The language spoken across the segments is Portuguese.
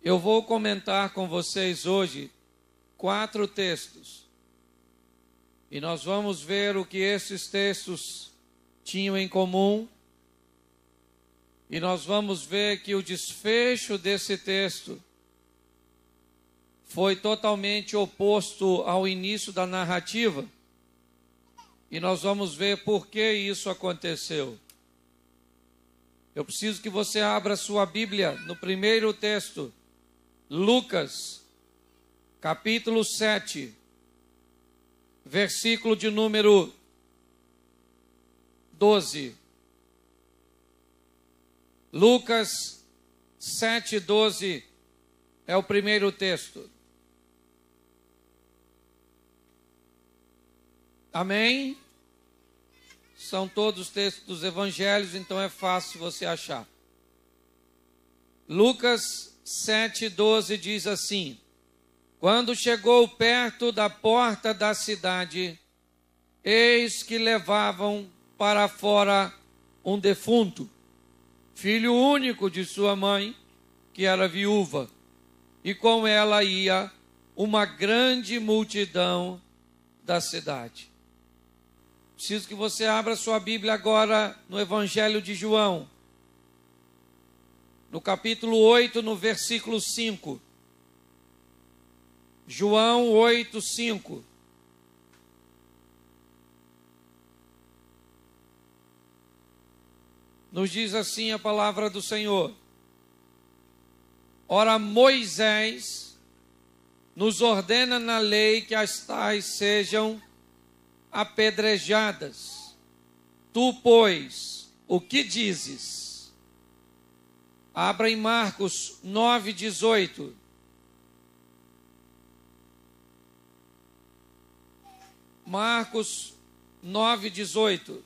Eu vou comentar com vocês hoje 4 textos. E nós vamos ver o que esses textos tinham em comum. E nós vamos ver que o desfecho desse texto foi totalmente oposto ao início da narrativa. E nós vamos ver por que isso aconteceu. Eu preciso que você abra sua Bíblia no primeiro texto, Lucas, capítulo 7, versículo de número 12. Lucas 7, 12 é o primeiro texto. Amém? São todos textos dos evangelhos, então é fácil você achar. Lucas 7, 12 diz assim: quando chegou perto da porta da cidade, eis que levavam para fora um defunto, filho único de sua mãe, que era viúva, e com ela ia uma grande multidão da cidade. Preciso que você abra sua Bíblia agora no Evangelho de João, no capítulo 8, no versículo 5. João 8, 5. Nos diz assim a palavra do Senhor: ora, Moisés nos ordena na lei que as tais sejam apedrejadas. Tu, pois, o que dizes? Abra em Marcos 9, 18. Marcos 9, 18.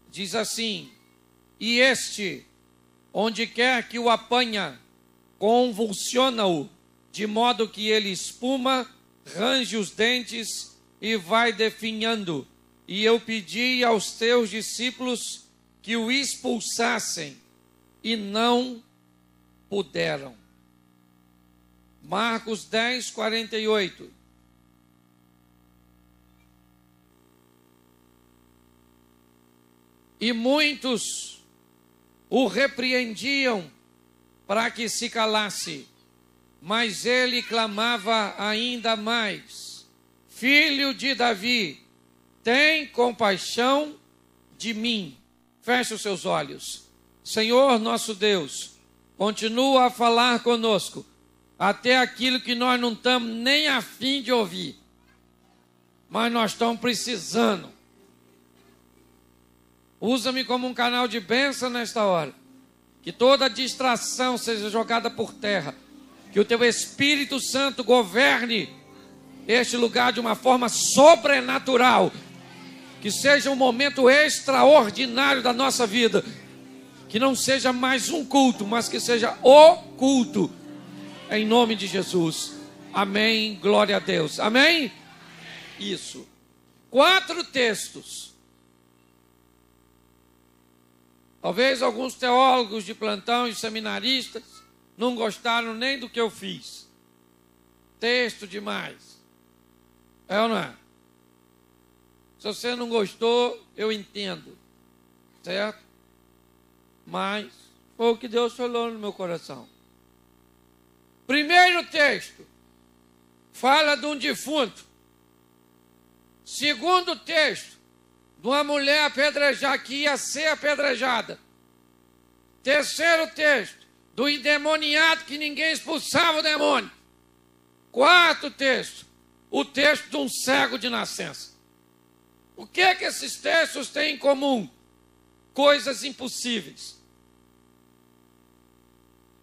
Diz assim: e este, onde quer que o apanha, convulsiona-o, de modo que ele espuma, range os dentes e vai definhando. E eu pedi aos teus discípulos que o expulsassem, e não puderam. Marcos 10, 48. E muitos o repreendiam para que se calasse, mas ele clamava ainda mais: Filho de Davi, tem compaixão de mim. Feche os seus olhos. Senhor nosso Deus, continua a falar conosco, até aquilo que nós não estamos nem a fim de ouvir, mas nós estamos precisando. Usa-me como um canal de bênção nesta hora. Que toda distração seja jogada por terra. Que o teu Espírito Santo governe este lugar de uma forma sobrenatural. Que seja um momento extraordinário da nossa vida. Que não seja mais um culto, mas que seja o culto. Em nome de Jesus. Amém. Glória a Deus. Amém? Isso. 4 textos. Talvez alguns teólogos de plantão e seminaristas não gostaram nem do que eu fiz. Texto demais. É ou não é? Se você não gostou, eu entendo. Certo? Mas foi o que Deus falou no meu coração. Primeiro texto fala de um defunto. Segundo texto, de uma mulher apedrejada, que ia ser apedrejada. Terceiro texto, do endemoniado, que ninguém expulsava o demônio. Quarto texto, o texto de um cego de nascença. O que é que esses textos têm em comum? Coisas impossíveis.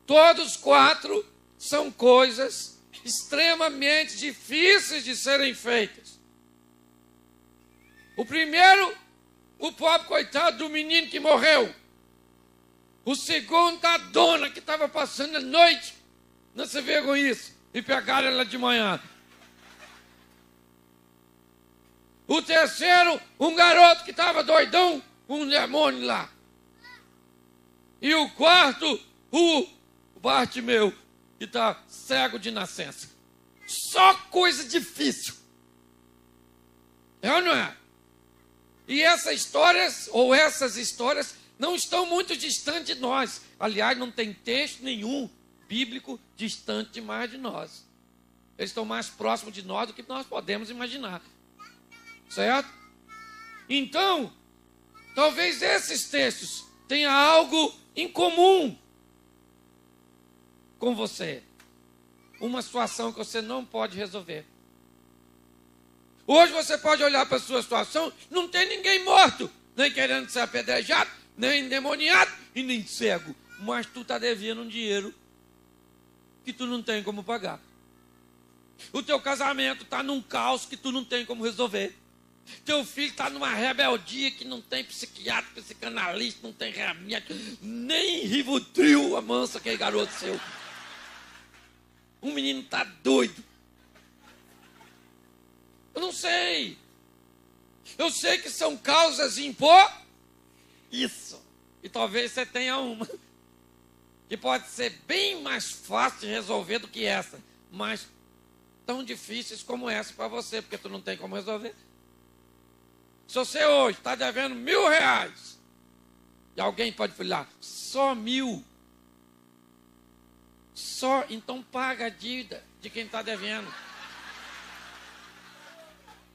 Todos 4 são coisas extremamente difíceis de serem feitas. O primeiro, o pobre coitado do menino que morreu. O segundo, a dona que estava passando a noite nessa vergonhice e pegaram ela de manhã. O terceiro, um garoto que estava doidão um demônio lá. E o quarto, o Bartimeu, que está cego de nascença. Só coisa difícil. É ou não é? E essas histórias não estão muito distantes de nós. Aliás, não tem texto nenhum bíblico distante demais de nós. Eles estão mais próximos de nós do que nós podemos imaginar. Certo? Então, talvez esses textos tenham algo em comum com você. Uma situação que você não pode resolver. Hoje você pode olhar para a sua situação, não tem ninguém morto, nem querendo ser apedrejado, nem endemoniado e nem cego. Mas tu está devendo um dinheiro que tu não tem como pagar. O teu casamento está num caos que tu não tem como resolver. Teu filho está numa rebeldia que não tem psiquiatra, psicanalista, não tem remédio, nem Rivotril, amansa aquele garoto seu. O menino está doido. Eu não sei. Eu sei que são causas isso. E talvez você tenha uma que pode ser bem mais fácil de resolver do que essa, mas tão difíceis como essa para você, porque tu não tem como resolver. Se você hoje está devendo R$1.000 e alguém pode falar, só 1.000, só, então paga a dívida de quem está devendo.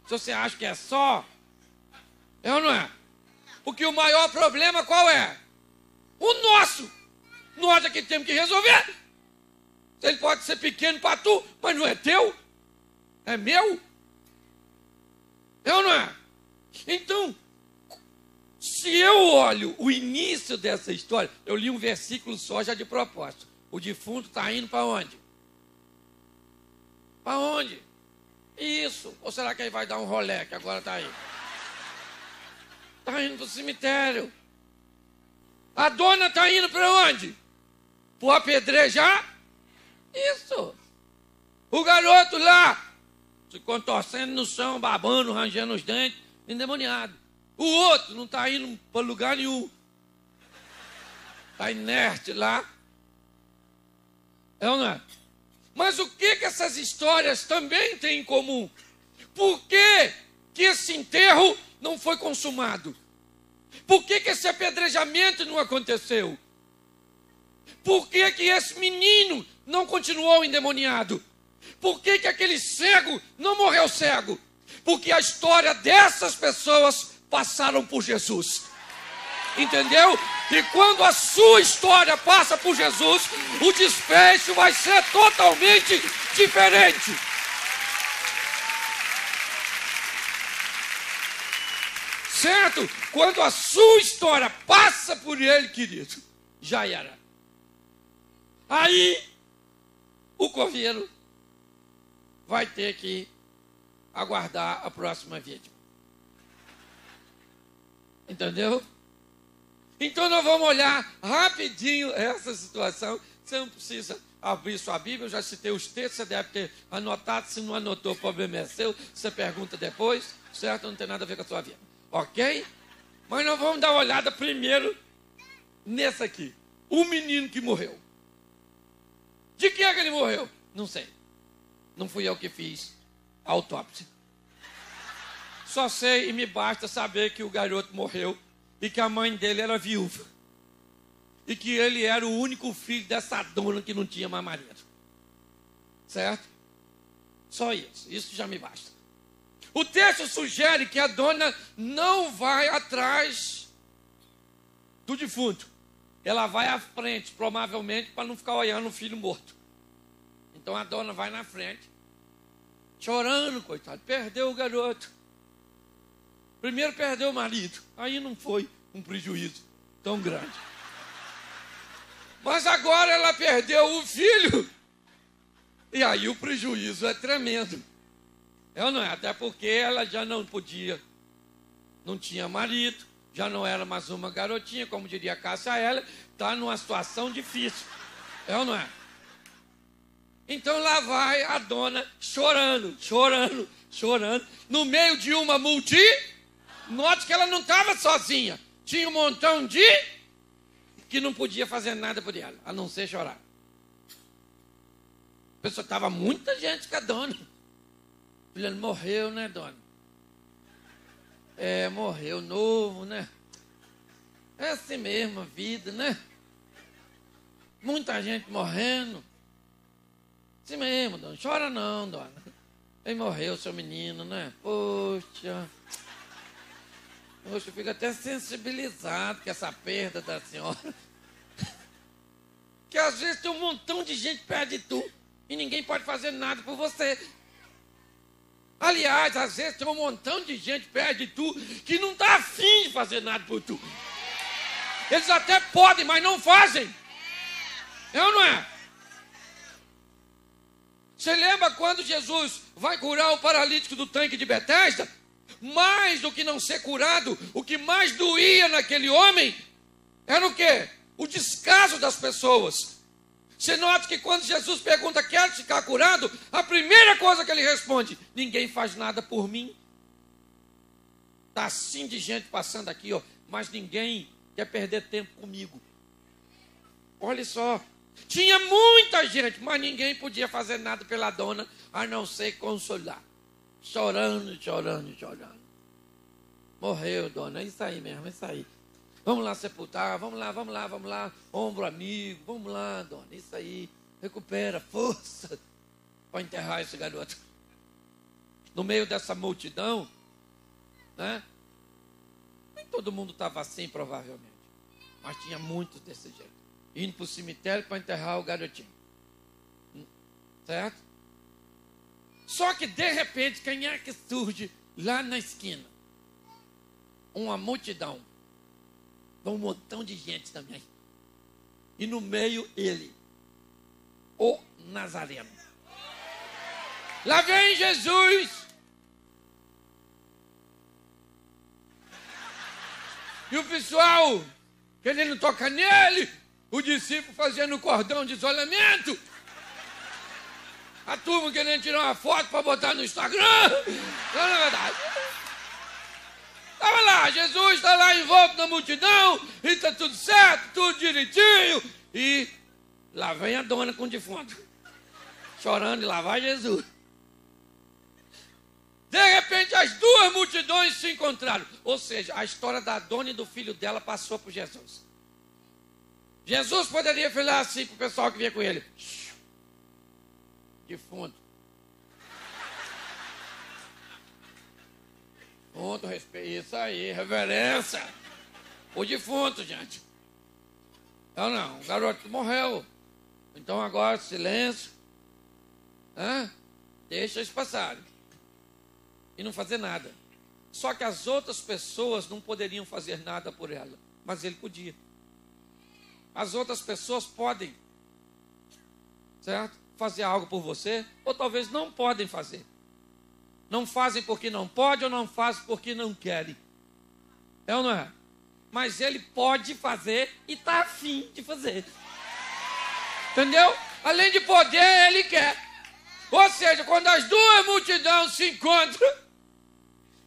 Se você acha que é só, é ou não é? Porque o maior problema qual é? O nosso. Nós é que temos que resolver. Ele pode ser pequeno para tu, mas não é teu. É meu. É ou não é? Então, se eu olho o início dessa história, eu li um versículo só já de propósito. O defunto está indo para onde? Para onde? Isso. Ou será que ele vai dar um rolê que agora está aí? Está indo para o cemitério. A dona está indo para onde? Para o apedrejar? Isso. O garoto lá, se contorcendo no chão, babando, rangendo os dentes, endemoniado. O outro não está indo para lugar nenhum. Está inerte lá. É ou não é? Mas o que essas histórias também têm em comum? Por que esse enterro não foi consumado? Por que esse apedrejamento não aconteceu? Por que esse menino não continuou endemoniado? Por que aquele cego não morreu cego? Porque a história dessas pessoas passaram por Jesus. Entendeu? E quando a sua história passa por Jesus, o desfecho vai ser totalmente diferente. Certo? Quando a sua história passa por ele, querido, já era. Aí, o coveiro vai ter que aguardar a próxima vítima. Entendeu? Então nós vamos olhar rapidinho essa situação. Você não precisa abrir sua Bíblia, eu já citei os textos, você deve ter anotado. Se não anotou, o problema é seu. Você pergunta depois, certo? Não tem nada a ver com a sua vida. Ok? Mas nós vamos dar uma olhada primeiro nessa aqui. O menino que morreu. De que é que ele morreu? Não sei. Não fui eu que fiz a autópsia. Só sei e me basta saber que o garoto morreu e que a mãe dele era viúva. E que ele era o único filho dessa dona que não tinha mais marido. Certo? Só isso. Isso já me basta. O texto sugere que a dona não vai atrás do defunto. Ela vai à frente, provavelmente, para não ficar olhando o filho morto. Então a dona vai na frente, chorando, coitado. Perdeu o garoto. Primeiro perdeu o marido. Aí não foi um prejuízo tão grande. Mas agora ela perdeu o filho. E aí o prejuízo é tremendo. É ou não é? Até porque ela já não podia, não tinha marido, já não era mais uma garotinha, como diria a Cássia ela, está numa situação difícil. É ou não é? Então lá vai a dona chorando, no meio de uma multidão. Note que ela não estava sozinha. tinha um montão de que não podia fazer nada por ela, a não ser chorar. A pessoa estava muita gente com a dona. Falando, morreu, né, dona? É, morreu novo, né? É assim mesmo a vida, né? Muita gente morrendo. Assim mesmo, dona. Chora não, dona. Aí morreu seu menino, né? Poxa, eu fico até sensibilizado com essa perda da senhora. Que às vezes tem um montão de gente perto de tu e ninguém pode fazer nada por você. Aliás, às vezes tem um montão de gente perto de tu que não está afim de fazer nada por tu. Eles até podem, mas não fazem. É ou não é? Você lembra quando Jesus vai curar o paralítico do tanque de Betesda? Mais do que não ser curado, o que mais doía naquele homem era o quê? O descaso das pessoas. Você nota que quando Jesus pergunta, quer ficar curado? A primeira coisa que ele responde, ninguém faz nada por mim. Está assim de gente passando aqui, ó, mas ninguém quer perder tempo comigo. Olha só, tinha muita gente, mas ninguém podia fazer nada pela dona, a não ser consolar. Chorando, chorando, chorando. Morreu, dona, é isso aí mesmo, é isso aí. Vamos lá sepultar, vamos lá, ombro amigo, vamos lá, dona, isso aí, recupera força para enterrar esse garoto. No meio dessa multidão, né? Nem todo mundo estava assim, provavelmente, mas tinha muitos desse jeito, indo para o cemitério para enterrar o garotinho, certo? Só que de repente, quem é que surge lá na esquina? Uma multidão. Um montão de gente também. E no meio ele, o Nazareno. Lá vem Jesus. E o pessoal querendo tocar nele. O discípulo fazendo cordão de isolamento. A turma querendo tirar uma foto para botar no Instagram. Não é verdade? Estava lá, Jesus está lá em volta da multidão, e está tudo certo, tudo direitinho. E lá vem a dona com o defunto, chorando, e lá vai Jesus. De repente, as duas multidões se encontraram. Ou seja, a história da dona e do filho dela passou por Jesus. Jesus poderia falar assim para o pessoal que vinha com ele: defunto. Defunto, respeito, isso aí, reverência. O defunto, gente. Não, o garoto morreu. Então agora, silêncio. Deixa eles passarem. E não fazer nada. Só que as outras pessoas não poderiam fazer nada por ela. Mas ele podia. As outras pessoas podem, certo? Fazer algo por você, ou talvez não podem fazer. Não fazem porque não podem, ou não fazem porque não querem. É ou não é? Mas ele pode fazer e está afim de fazer. Entendeu? Além de poder, ele quer. Ou seja, quando as duas multidões se encontram,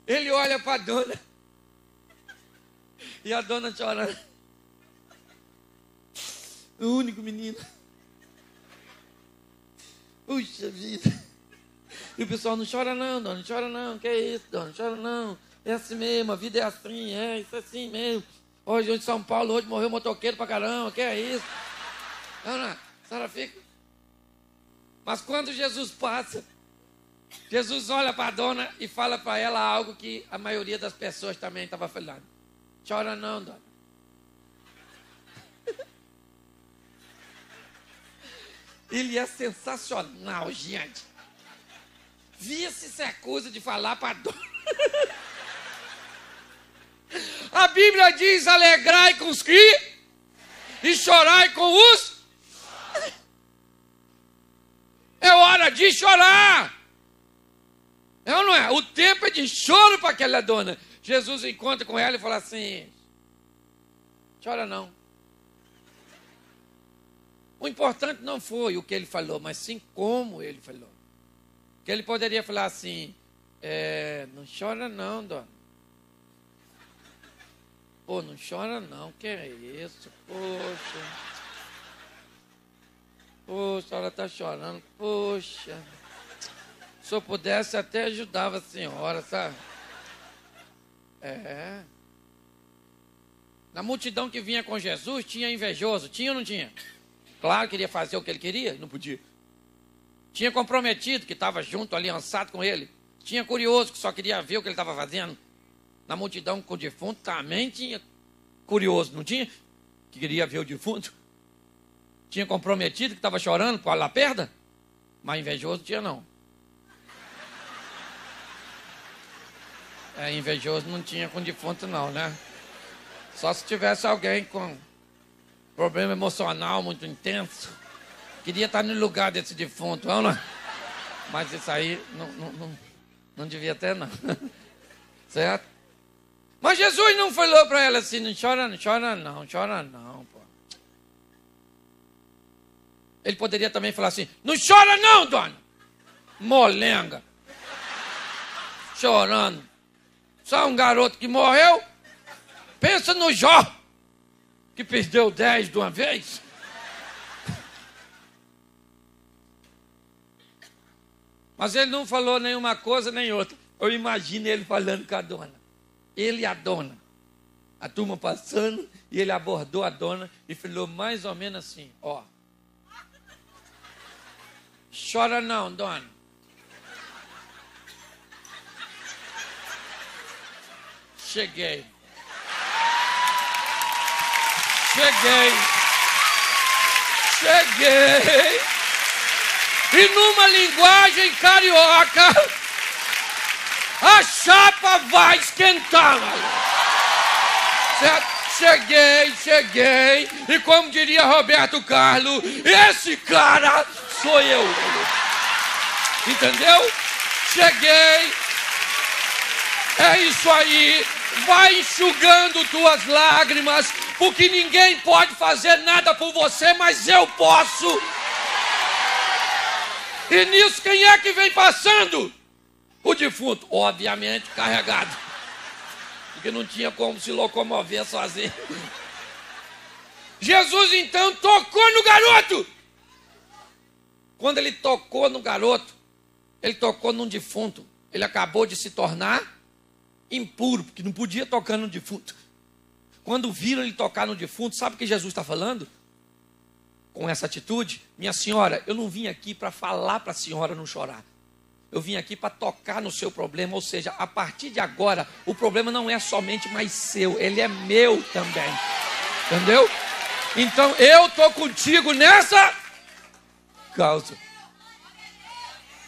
ele olha para a dona. E a dona chorando. O único menino. Puxa vida. E o pessoal, não chora não, dona, não chora não. Que é isso, dona, não chora não. É assim mesmo, a vida é assim, isso é assim mesmo. Hoje em São Paulo, hoje morreu motoqueiro pra caramba, que é isso? Ana, a senhora fica. Mas quando Jesus passa, Jesus olha para a dona e fala para ela algo que a maioria das pessoas também estava falando. Chora não, dona. Ele é sensacional, gente. Via-se se acusa de falar para a dona. A Bíblia diz: alegrai com os que e chorai com os. É hora de chorar. É ou não é? O tempo é de choro para aquela dona. Jesus encontra com ela e fala assim: chora não. O importante não foi o que ele falou, mas sim como ele falou. Que ele poderia falar assim: não chora não, dona. Pô, não chora não, que é isso? Poxa, ela está chorando. Poxa, se eu pudesse até ajudava a senhora, sabe? Na multidão que vinha com Jesus, tinha invejoso, tinha ou não tinha? Claro, queria fazer o que ele queria, não podia. Tinha comprometido, que estava junto, aliançado com ele. Tinha curioso, que só queria ver o que ele estava fazendo. Na multidão com o defunto também tinha curioso, não tinha? Que queria ver o defunto. Tinha comprometido, que estava chorando por lá perda. Mas invejoso tinha não. Invejoso não tinha com defunto não, né? Só se tivesse alguém com problema emocional muito intenso. Queria estar no lugar desse defunto, não é? Mas isso aí não devia ter, não. Certo? Mas Jesus não falou para ela assim, não chora não, pô. Ele poderia também falar assim, não chora não, dona. Molenga. Chorando. Só um garoto que morreu. Pensa no Jó, que perdeu 10 de uma vez. Mas ele não falou nenhuma coisa nem outra. Eu imagino ele falando com a dona. Ele e a dona. A turma passando, e ele abordou a dona e falou mais ou menos assim, ó. Chora não, dona. Cheguei. E numa linguagem carioca, a chapa vai esquentar. Certo? Cheguei. E como diria Roberto Carlos, esse cara sou eu. Entendeu? Cheguei. É isso aí. Vai enxugando tuas lágrimas, porque ninguém pode fazer nada por você, mas eu posso. E nisso, quem é que vem passando? O defunto, obviamente, carregado. Porque não tinha como se locomover sozinho. Jesus, então, tocou no garoto. Quando ele tocou no garoto, ele tocou num defunto. Ele acabou de se tornar impuro, porque não podia tocar no defunto. Quando viram ele tocar no defunto, sabe o que Jesus está falando? Com essa atitude, minha senhora, eu não vim aqui para falar para a senhora não chorar. Eu vim aqui para tocar no seu problema, ou seja, a partir de agora, o problema não é somente mais seu, ele é meu também. Entendeu? Então, eu estou contigo nessa causa.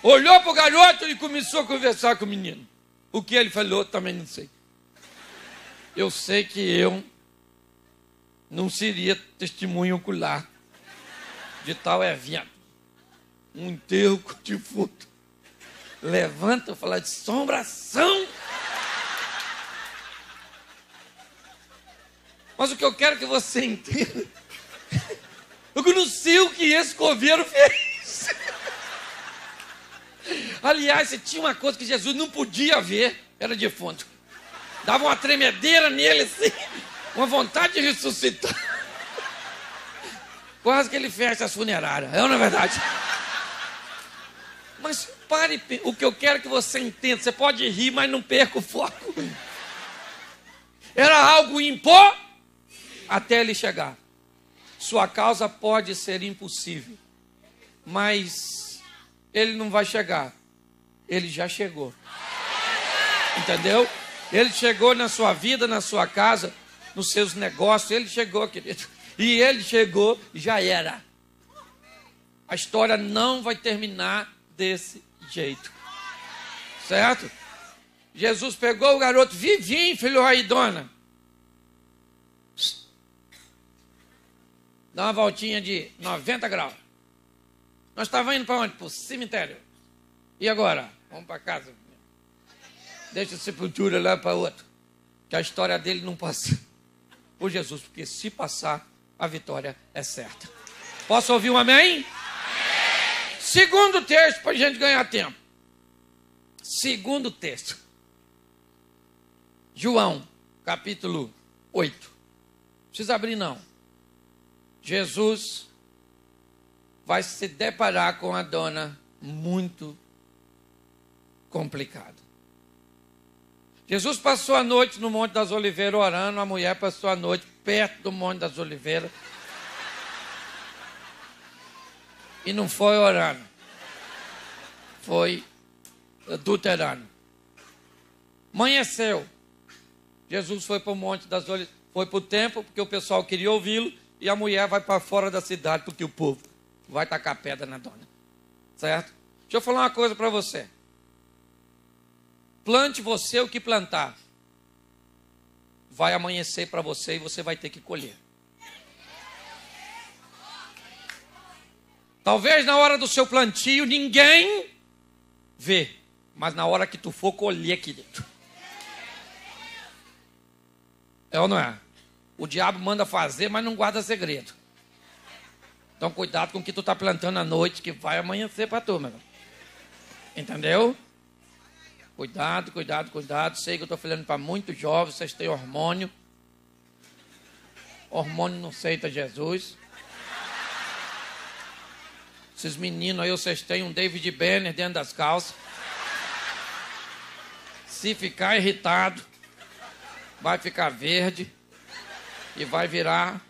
Olhou para o garoto e começou a conversar com o menino. O que ele falou, também não sei. Eu sei que eu não seria testemunho ocular de tal evento. Um enterro com defunto. Levanta, fala de assombração. Mas o que eu quero que você entenda, eu não sei o que esse coveiro fez. Aliás, se tinha uma coisa que Jesus não podia ver, era defunto. Dava uma tremedeira nele assim, uma vontade de ressuscitar. Quase que ele fecha as funerárias, não é verdade? Mas pare, o que eu quero que você entenda, você pode rir, mas não perca o foco. Era algo impor até ele chegar. Sua causa pode ser impossível, mas ele não vai chegar. Ele já chegou. Entendeu? Ele chegou na sua vida, na sua casa, nos seus negócios. Ele chegou, querido. E ele chegou, já era. A história não vai terminar desse jeito. Certo? Jesus pegou o garoto vivinho, filho aí, dona. Dá uma voltinha de 90 graus. Nós estávamos indo para onde? Para o cemitério. E agora? Vamos para casa. Deixa a sepultura lá para outro. Que a história dele não passa por Jesus. Porque se passar, a vitória é certa. Posso ouvir um amém? Segundo texto, para a gente ganhar tempo. Segundo texto. João, capítulo 8. Não precisa abrir, não. Jesus vai se deparar com a dona muito complicada. Jesus passou a noite no Monte das Oliveiras orando, a mulher passou a noite perto do Monte das Oliveiras e não foi orando, foi adulterando. Amanheceu, Jesus foi para o Monte das Oliveiras, foi para o templo porque o pessoal queria ouvi-lo, e a mulher vai para fora da cidade porque o povo vai tacar pedra na dona, certo? Deixa eu falar uma coisa para você. Plante você o que plantar. Vai amanhecer para você e você vai ter que colher. Talvez na hora do seu plantio ninguém vê, mas na hora que tu for colher, querido. É ou não é? O diabo manda fazer, mas não guarda segredo. Então cuidado com o que tu está plantando à noite, que vai amanhecer para tu, meu irmão. Entendeu? Cuidado, cuidado, cuidado. Sei que eu estou falando para muitos jovens, vocês têm hormônio. Hormônio não aceita Jesus. Esses meninos aí, vocês têm um David Banner dentro das calças. Se ficar irritado, vai ficar verde e vai virar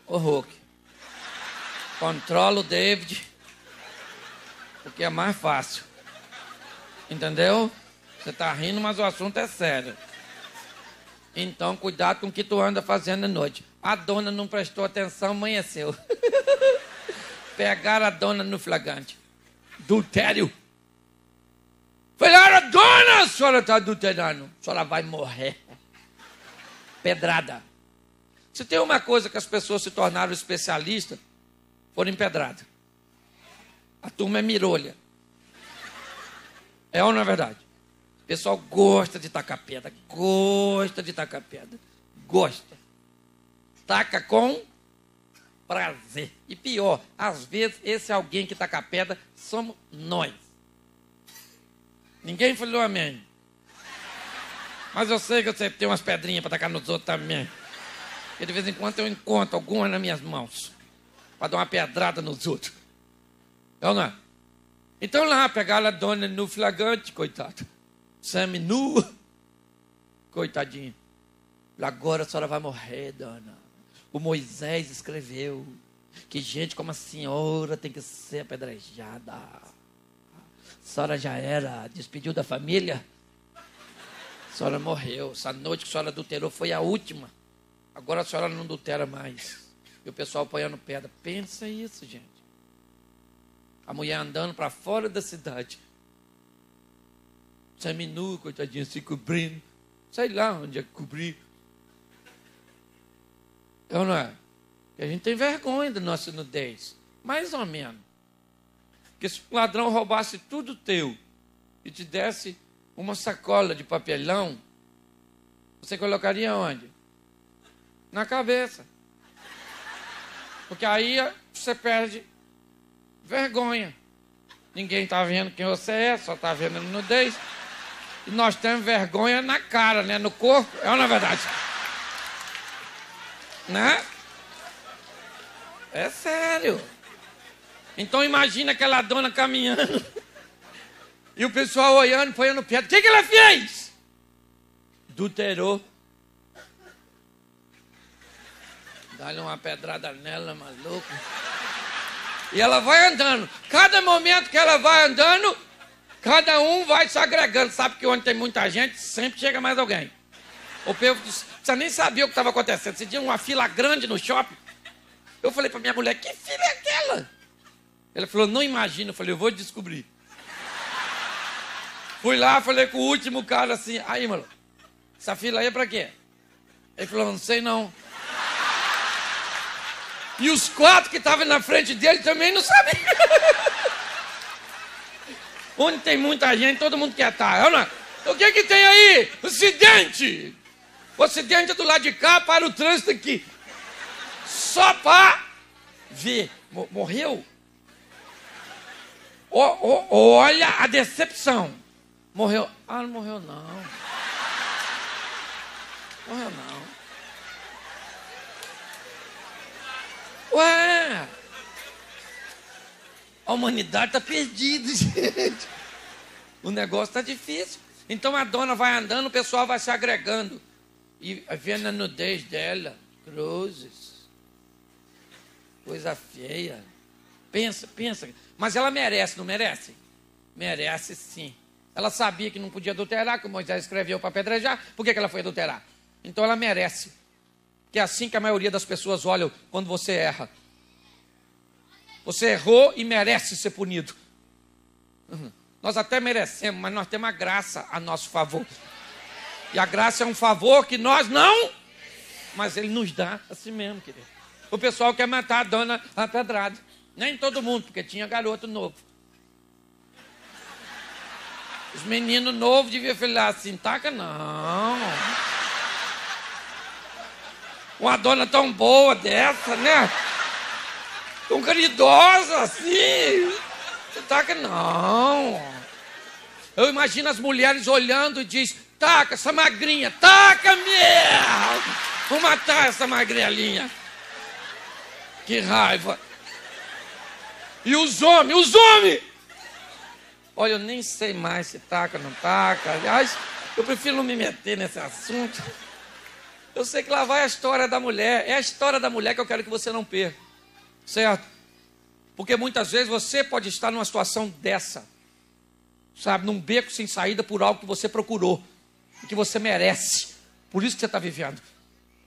o Hulk. Controla o David, porque é mais fácil. Entendeu? Você está rindo, mas o assunto é sério. Então, cuidado com o que tu anda fazendo à noite. A dona não prestou atenção, amanheceu. Pegaram a dona no flagrante. Adultério. Falaram, dona, a senhora está adulterando. A senhora vai morrer. Pedrada. Se tem uma coisa que as pessoas se tornaram especialistas, foram em pedrada. A turma é mirolha. É ou não é verdade? O pessoal gosta de tacar pedra. Gosta de tacar pedra. Gosta. Taca com prazer. E pior, às vezes esse alguém que taca pedra somos nós. Ninguém falou amém. Mas eu sei que você tem umas pedrinhas para tacar nos outros também. E de vez em quando eu encontro algumas nas minhas mãos. Para dar uma pedrada nos outros. É ou não é? Então lá pegaram a dona no flagrante, coitado. Semi-nu. Coitadinha. Agora a senhora vai morrer, dona. O Moisés escreveu que gente como a senhora tem que ser apedrejada. A senhora já era, despediu da família. A senhora morreu. Essa noite que a senhora adulterou foi a última. Agora a senhora não adultera mais. E o pessoal apoiando pedra. Pensa isso, gente. A mulher andando para fora da cidade. Seminu, coitadinha, se cobrindo. Sei lá onde é que cobrir. É ou não é? E a gente tem vergonha da nossa nudez. Mais ou menos. Porque se o ladrão roubasse tudo teu e te desse uma sacola de papelão, você colocaria onde? Na cabeça. Porque aí você perde vergonha. Ninguém está vendo quem você é, só está vendo a nudez. E nós temos vergonha na cara, né? No corpo. É ou não é verdade? Né? É sério. Então imagina aquela dona caminhando e o pessoal olhando, apoiando pedra. O que ela fez? Adulterou. Dá-lhe uma pedrada nela, maluco. E ela vai andando. Cada momento que ela vai andando, cada um vai se agregando. Sabe que onde tem muita gente, sempre chega mais alguém. O povo você nem sabia o que estava acontecendo. Você tinha uma fila grande no shopping. Eu falei para minha mulher, que fila é aquela? Ela falou, não imagina. Eu falei, eu vou descobrir. Fui lá, falei com o último cara assim, aí, mano, essa fila aí é para quê? Ele falou, não sei não. E os 4 que estavam na frente dele também não sabiam. Onde tem muita gente, todo mundo quer estar. Olha, o que tem aí? Acidente! O acidente é do lado de cá, para o trânsito aqui. Só para ver. Morreu? Olha a decepção. Morreu. Ah, não morreu não. Morreu não. Ué! A humanidade está perdida, gente. O negócio está difícil. Então a dona vai andando, o pessoal vai se agregando. E vendo a nudez dela, cruzes. Coisa feia. Pensa. Mas ela merece, não merece? Merece sim. Ela sabia que não podia adulterar, que Moisés escreveu para apedrejar. Por que ela foi adulterar? Então ela merece. Que é assim que a maioria das pessoas olham quando você erra. Você errou e merece ser punido. Nós até merecemos, mas nós temos a graça a nosso favor. E a graça é um favor que nós não, mas ele nos dá assim mesmo, querido. O pessoal quer matar a dona a pedrada. Nem todo mundo, porque tinha garoto novo. Os meninos novos deviam falar assim, taca não. Uma dona tão boa dessa, né? Tão caridosa assim. Taca não. Eu imagino as mulheres olhando e diz, taca essa magrinha, taca mesmo. Vou matar essa magrelinha. Que raiva. E os homens. Olha, eu nem sei mais se taca ou não taca. Aliás, eu prefiro não me meter nesse assunto. Eu sei que lá vai a história da mulher. É a história da mulher que eu quero que você não perca. Certo? Porque muitas vezes você pode estar numa situação dessa. Sabe? Num beco sem saída por algo que você procurou. Que você merece. Por isso que você está vivendo.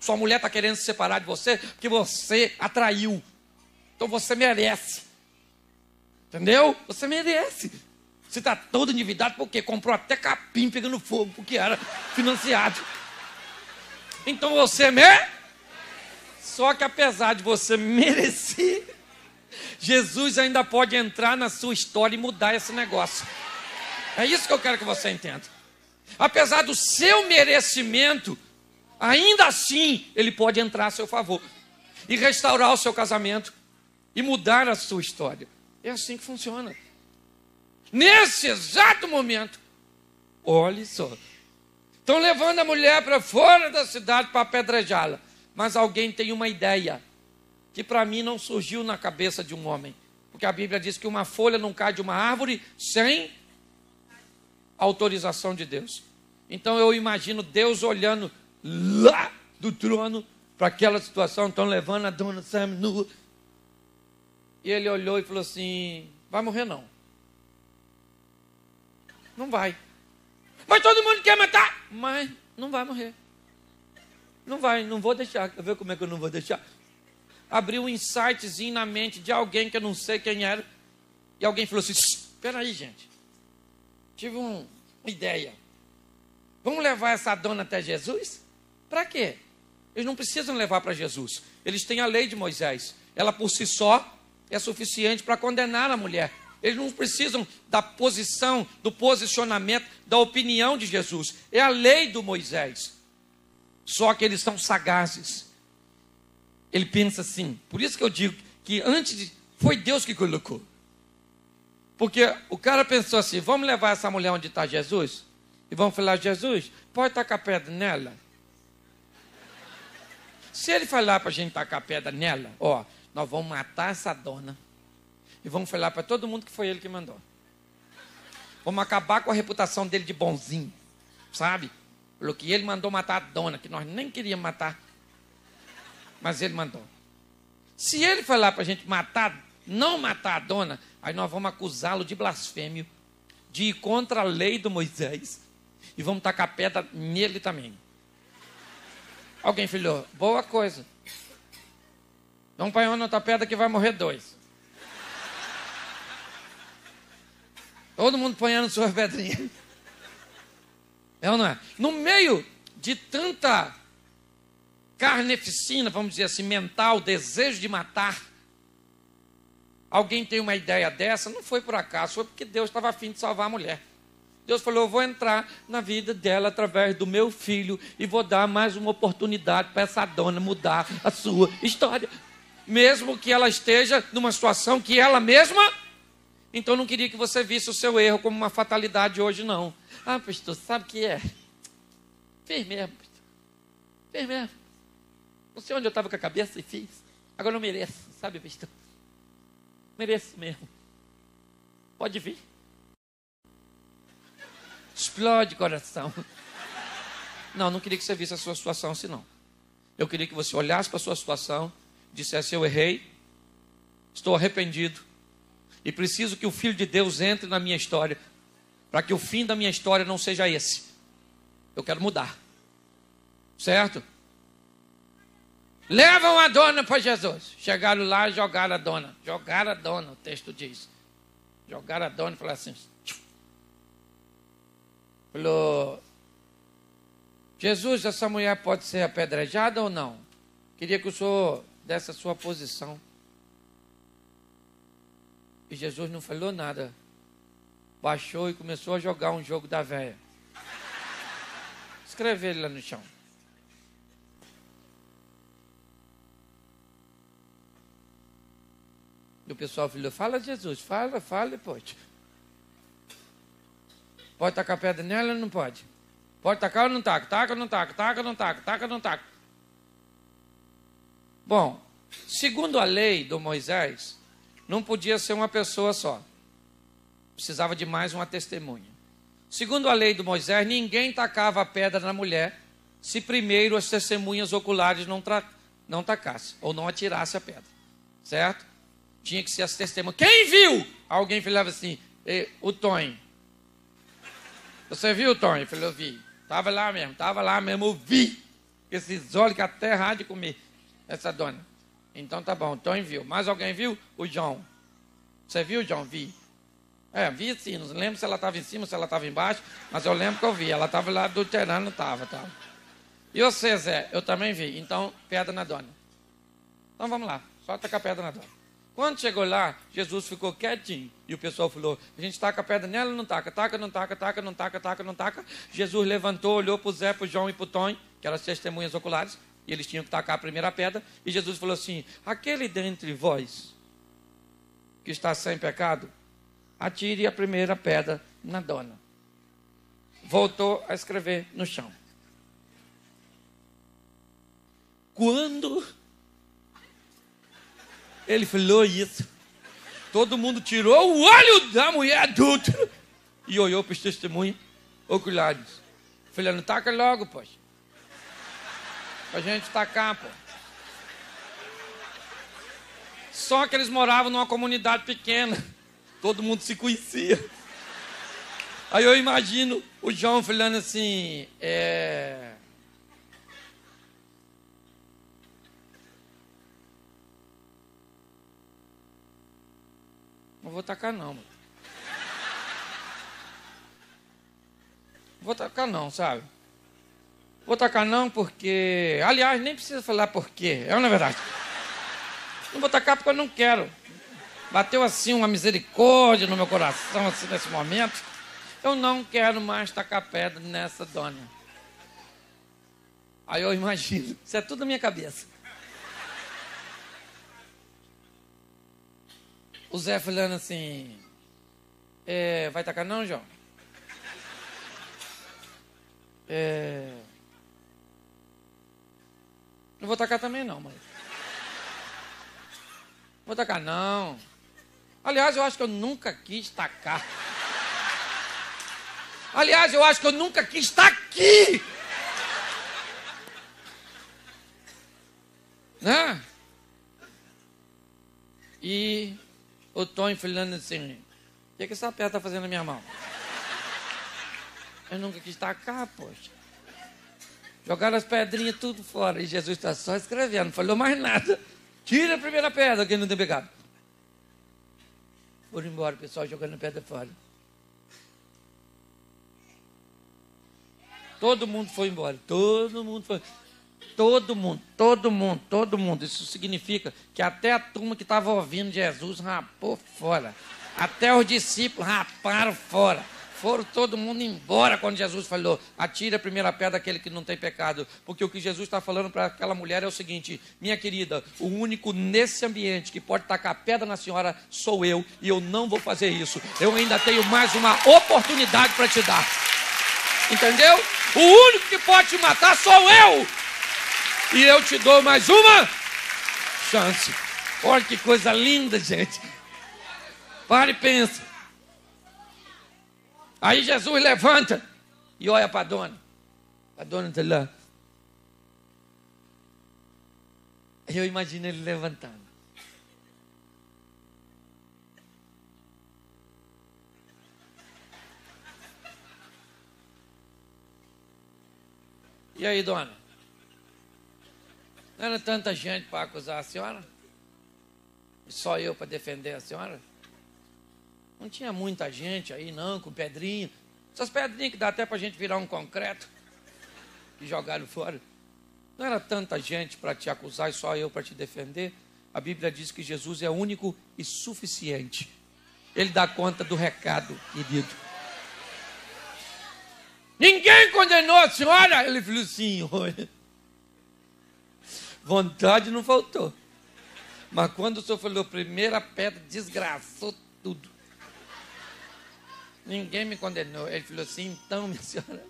Sua mulher está querendo se separar de você porque você atraiu. Então você merece. Entendeu? Você merece. Você está todo endividado porque comprou até capim pegando fogo, porque era financiado. Então você merece. Só que apesar de você merecer, Jesus ainda pode entrar na sua história e mudar esse negócio. É isso que eu quero que você entenda. Apesar do seu merecimento, ainda assim, ele pode entrar a seu favor. E restaurar o seu casamento. E mudar a sua história. É assim que funciona. Nesse exato momento, olhe só. Estão levando a mulher para fora da cidade para apedrejá-la. Mas alguém tem uma ideia. Que para mim não surgiu na cabeça de um homem. Porque a Bíblia diz que uma folha não cai de uma árvore sem autorização de Deus. Então eu imagino Deus olhando lá do trono para aquela situação. Estão levando a dona Sam nua. E ele olhou e falou assim, vai morrer não. Não vai. Mas todo mundo quer matar. Mas não vai morrer. Não vai, não vou deixar. Quer ver como é que eu não vou deixar? Abriu um insightzinho na mente de alguém que eu não sei quem era. E alguém falou assim, espera aí, gente. Tive uma ideia. Vamos levar essa dona até Jesus? Para quê? Eles não precisam levar para Jesus. Eles têm a lei de Moisés. Ela por si só é suficiente para condenar a mulher. Eles não precisam da posição, do posicionamento, da opinião de Jesus. É a lei do Moisés. Só que eles são sagazes. Ele pensa assim. Por isso que eu digo que foi Deus que colocou. Porque o cara pensou assim, vamos levar essa mulher onde está Jesus? E vamos falar, Jesus, pode tacar pedra nela? Se ele falar para a gente tacar pedra nela, ó, nós vamos matar essa dona. E vamos falar para todo mundo que foi ele que mandou. Vamos acabar com a reputação dele de bonzinho. Sabe? Falou que ele mandou matar a dona, que nós nem queríamos matar. Mas ele mandou. Se ele falar para a gente não matar a dona, aí nós vamos acusá-lo de blasfêmio, de ir contra a lei do Moisés. E vamos tacar pedra nele também. Alguém falou, boa coisa. Vamos para onde outra pedra que vai morrer 2. Todo mundo ponhando suas pedrinhas. É ou não é? No meio de tanta carneficina, vamos dizer assim, mental, desejo de matar, alguém tem uma ideia dessa, não foi por acaso, foi porque Deus estava a fim de salvar a mulher. Deus falou, eu vou entrar na vida dela através do meu filho e vou dar mais uma oportunidade para essa dona mudar a sua história. Mesmo que ela esteja numa situação que ela mesma... Então não queria que você visse o seu erro como uma fatalidade hoje, não. Ah, pastor, sabe o que é? Fez mesmo, pastor. Fez mesmo. Não sei onde eu estava com a cabeça e fiz. Agora eu mereço, sabe, pastor? Mereço mesmo. Pode vir. Explode coração. Não queria que você visse a sua situação assim, não. Eu queria que você olhasse para a sua situação, dissesse: eu errei, estou arrependido, e preciso que o Filho de Deus entre na minha história, para que o fim da minha história não seja esse. Eu quero mudar. Certo? Levam a dona para Jesus. Chegaram lá e jogaram a dona. Jogaram a dona, o texto diz. Jogaram a dona e falaram assim. Falou: Jesus, essa mulher pode ser apedrejada ou não? Queria que o senhor desse a sua posição. E Jesus não falou nada. Baixou e começou a jogar um jogo da véia. Escreve ele lá no chão. E o pessoal falou: fala, Jesus, fala depois. Pode tacar pedra nela ou não pode? Pode tacar ou não taca? Taca ou não taca? Taca ou não taca? Taca ou não taca? Bom, segundo a lei do Moisés, não podia ser uma pessoa só. Precisava de mais uma testemunha. Segundo a lei do Moisés, ninguém tacava a pedra na mulher se primeiro as testemunhas oculares não tacassem ou não atirassem a pedra. Certo? Tinha que ser as testemunhas. Quem viu? Alguém falava assim: o Tonho. Você viu, Tonho? Eu falei: eu vi. Estava lá mesmo, eu vi. Esses olhos que até errar de comer essa dona. Então tá bom, o Tonho viu. Mais alguém viu? O João. Você viu, João? Vi. Vi sim, não lembro se ela estava em cima, se ela estava embaixo, mas eu lembro que eu vi. Ela estava lá adulterando, estava. E você, Zé? Eu também vi. Então, pedra na dona. Então vamos lá, só tacar pedra na dona. Quando chegou lá, Jesus ficou quietinho. E o pessoal falou: a gente taca a pedra nela ou não taca? Taca, não taca, taca, não taca, taca, não taca. Jesus levantou, olhou para o Zé, para o João e para o Tonho, que eram as testemunhas oculares, e eles tinham que tacar a primeira pedra. E Jesus falou assim: aquele dentre vós que está sem pecado, atire a primeira pedra na dona. Voltou a escrever no chão. Quando ele falou isso, todo mundo tirou o olho da mulher adulta e olhou para os testemunhos oculares. Falei: não taca logo, pois. Pra gente tacar, pô. Só que eles moravam numa comunidade pequena. Todo mundo se conhecia. Aí eu imagino o João falando assim: não vou tacar não, mano. Vou tacar não, sabe? Vou tacar não porque... Aliás, nem precisa falar por quê. É na verdade. Não vou tacar porque eu não quero. Bateu assim uma misericórdia no meu coração, assim, nesse momento. Eu não quero mais tacar pedra nessa dona. Aí eu imagino. Isso é tudo na minha cabeça. O Zé falando assim: vai tacar não, João? Não vou tacar também não, mãe. Vou tacar não. Aliás, eu acho que eu nunca quis tacar. Aliás, eu acho que eu nunca quis estar aqui. Né? E o Tonho falando assim: o que essa pedra está fazendo na minha mão? Eu nunca quis tacar, poxa. Jogaram as pedrinhas tudo fora. E Jesus está só escrevendo, não falou mais nada. Tira a primeira pedra, quem não tem pecado. Foram embora, o pessoal jogando a pedra fora. Todo mundo foi embora. Todo mundo foi. Todo mundo. Isso significa que até a turma que estava ouvindo Jesus rapou fora. Até os discípulos raparam fora. Foram todo mundo embora quando Jesus falou: atire a primeira pedra daquele que não tem pecado. Porque o que Jesus está falando para aquela mulher é o seguinte: minha querida, o único nesse ambiente que pode tacar pedra na senhora sou eu, e eu não vou fazer isso. Eu ainda tenho mais uma oportunidade para te dar. Entendeu? O único que pode te matar sou eu. E eu te dou mais uma chance. Olha que coisa linda, gente. Para e pensa. Aí Jesus levanta e olha para a dona. A dona está lá. Eu imagino ele levantando. E aí, dona? Não era tanta gente para acusar a senhora? E só eu para defender a senhora? Não tinha muita gente aí, não, com pedrinha. Essas pedrinhas que dá até para a gente virar um concreto. Que jogaram fora. Não era tanta gente para te acusar e só eu para te defender. A Bíblia diz que Jesus é único e suficiente. Ele dá conta do recado, querido. Ninguém condenou a senhora. Ele falou assim, olha, vontade não faltou. Mas quando o senhor falou primeira pedra, desgraçou tudo. Ninguém me condenou. Ele falou assim, então, minha senhora,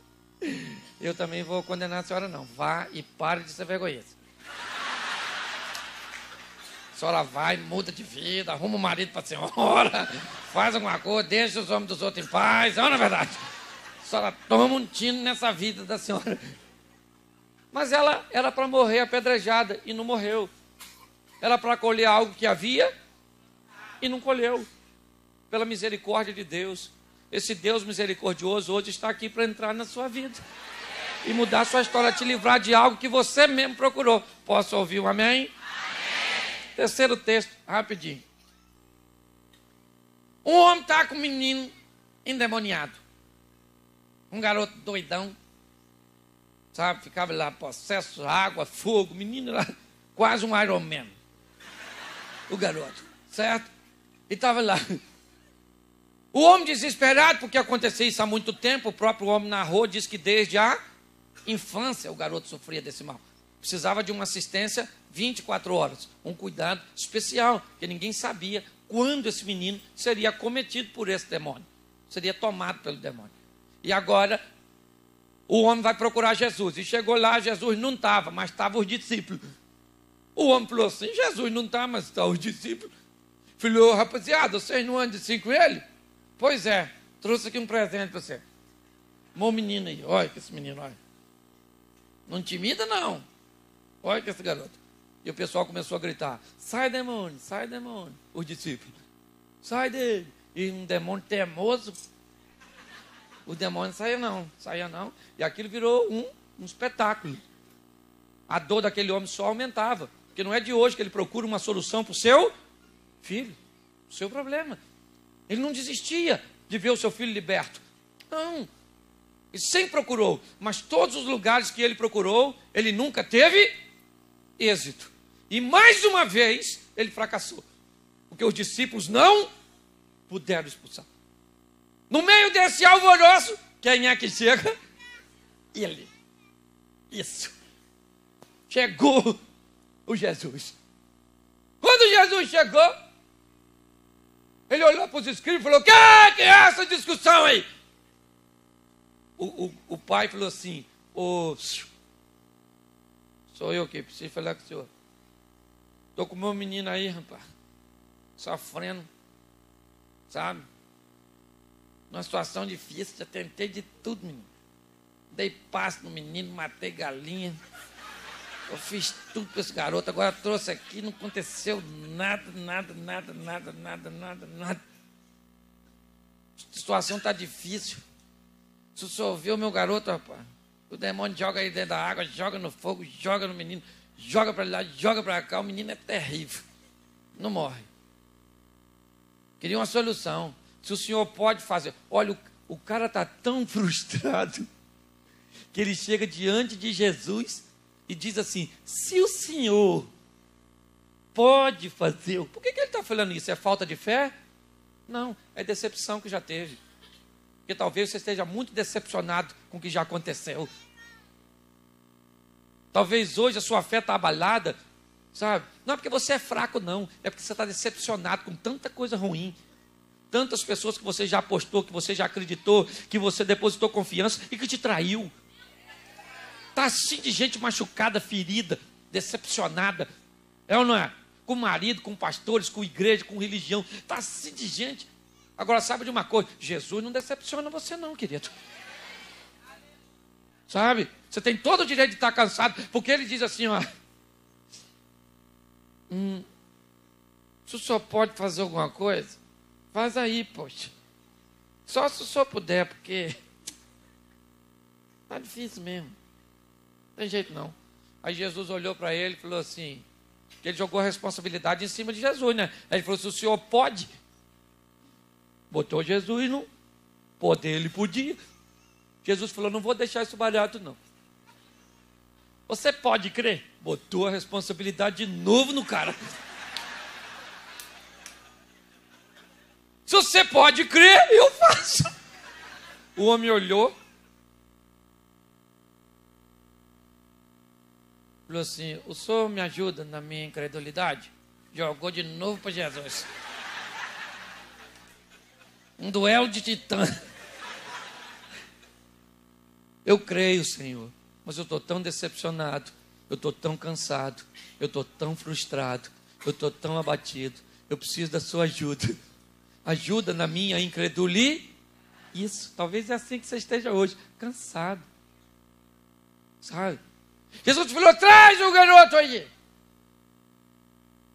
eu também vou condenar a senhora não. Vá e pare de ser vergonhosa. A senhora vai, muda de vida, arruma um marido para a senhora, faz alguma coisa, deixa os homens dos outros em paz. Não é verdade? A senhora toma um tino nessa vida da senhora. Mas ela era para morrer apedrejada e não morreu. Era para colher algo que havia e não colheu. Pela misericórdia de Deus. Esse Deus misericordioso hoje está aqui para entrar na sua vida. E mudar a sua história, te livrar de algo que você mesmo procurou. Posso ouvir um amém? Amém. Terceiro texto, rapidinho. Um homem está com um menino endemoniado. Um garoto doidão. Sabe, ficava lá, possesso, água, fogo. Menino lá, quase um Iron Man. O garoto, certo? E estava lá. O homem desesperado, porque acontecia isso há muito tempo, o próprio homem narrou, diz que desde a infância o garoto sofria desse mal. Precisava de uma assistência 24 horas, um cuidado especial, porque ninguém sabia quando esse menino seria cometido por esse demônio, seria tomado pelo demônio. E agora o homem vai procurar Jesus, e chegou lá, Jesus não estava, mas estavam os discípulos. O homem falou assim, Jesus não está, mas estão os discípulos. Falou, rapaziada, vocês não andam assim com ele? Pois é, trouxe aqui um presente para você. Um menino aí, olha que esse menino, olha. Não intimida não. Olha que esse garoto. E o pessoal começou a gritar, sai demônio, os discípulos. Sai dele. E um demônio teimoso. O demônio saía não. E aquilo virou um espetáculo. A dor daquele homem só aumentava. Porque não é de hoje que ele procura uma solução para o seu filho. O seu problema. Ele não desistia de ver o seu filho liberto. Não. Ele sempre procurou. Mas todos os lugares que ele procurou, ele nunca teve êxito. E mais uma vez, ele fracassou. Porque os discípulos não puderam expulsar. No meio desse alvoroço, quem é que chega? Ele. Isso. Chegou o Jesus. Quando Jesus chegou, ele olhou para os escribas e falou, que é essa discussão aí? O pai falou assim, sou eu que preciso falar com o senhor. Estou com o meu menino aí, rapaz, sofrendo, sabe? Numa situação difícil, já tentei de tudo, menino. Dei passo no menino, matei galinha. Eu fiz tudo para esse garoto, agora trouxe aqui, não aconteceu nada. A situação está difícil. Se o senhor viu o meu garoto, rapaz, o demônio joga aí dentro da água, joga no fogo, joga no menino, joga para lá, joga para cá, o menino é terrível. Não morre. Queria uma solução. Se o senhor pode fazer. Olha, o cara está tão frustrado que ele chega diante de Jesus e diz assim, se o senhor pode fazer... Por que ele está falando isso? É falta de fé? Não, é decepção que já teve. Porque talvez você esteja muito decepcionado com o que já aconteceu. Talvez hoje a sua fé está abalada, sabe? Não é porque você é fraco, não. É porque você está decepcionado com tanta coisa ruim. Tantas pessoas que você já apostou, que você já acreditou, que você depositou confiança e que te traiu. Está assim de gente machucada, ferida. decepcionada. É ou não é? Com marido, com pastores, com igreja, com religião. Está assim de gente. Agora, sabe de uma coisa? Jesus não decepciona você não, querido. Sabe? Você tem todo o direito de estar cansado, porque ele diz assim, ó. Se o senhor pode fazer alguma coisa, faz aí, poxa. Só se o senhor puder, porque tá difícil mesmo. Não tem jeito não. Aí Jesus olhou para ele e falou assim, que ele jogou a responsabilidade em cima de Jesus, né? Aí ele falou, se o senhor pode, botou Jesus no poder, ele podia. Jesus falou, não vou deixar isso barato não. Você pode crer? Botou a responsabilidade de novo no cara. Se você pode crer, eu faço. O homem olhou. Falou assim, o senhor me ajuda na minha incredulidade? Jogou de novo para Jesus. Um duelo de titã. Eu creio, Senhor, mas eu estou tão decepcionado, eu estou tão cansado, eu estou tão frustrado, eu estou tão abatido, eu preciso da sua ajuda. Ajuda na minha incredulidade. Isso, talvez é assim que você esteja hoje, cansado. Sabe? Jesus falou, traz o garoto aí.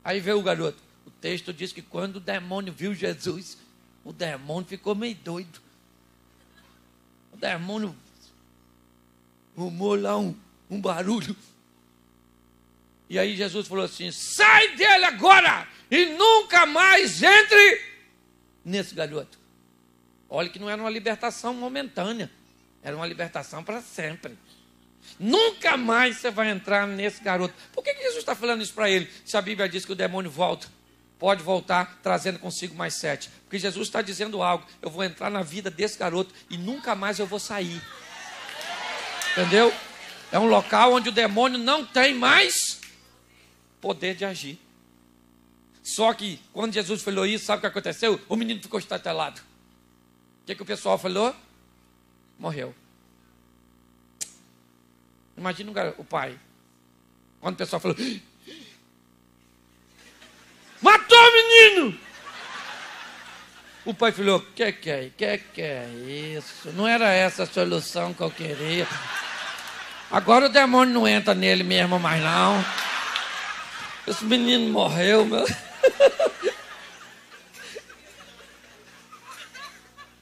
Aí veio o garoto. O texto diz que quando o demônio viu Jesus, o demônio ficou meio doido. O demônio arrumou lá um barulho. E aí Jesus falou assim, sai dele agora e nunca mais entre nesse garoto. Olha que não era uma libertação momentânea, era uma libertação para sempre. Nunca mais você vai entrar nesse garoto. Por que Jesus está falando isso para ele? Se a Bíblia diz que o demônio volta, pode voltar trazendo consigo mais 7. Porque Jesus está dizendo algo, eu vou entrar na vida desse garoto e nunca mais eu vou sair. Entendeu? É um local onde o demônio não tem mais poder de agir. Só que quando Jesus falou isso, sabe o que aconteceu? O menino ficou estatelado. O que o pessoal falou? Morreu. Imagina o pai. Quando o pessoal falou, matou o menino! O pai falou, que é isso? Não era essa a solução que eu queria. Agora o demônio não entra nele mesmo mais não. Esse menino morreu, meu.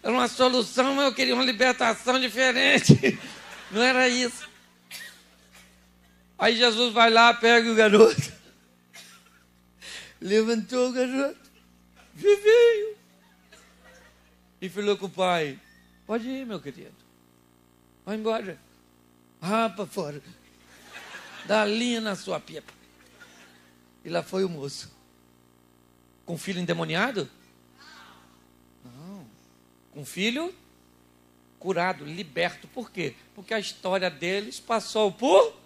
Era uma solução, mas eu queria uma libertação diferente. Não era isso. Aí Jesus vai lá, pega o garoto. Levantou o garoto. Vivinho. E falou com o pai, pode ir, meu querido. Vai embora. Rapa fora. Dá linha na sua pipa. E lá foi o moço. Com filho endemoniado? Não. Com filho curado, liberto. Por quê? Porque a história deles passou por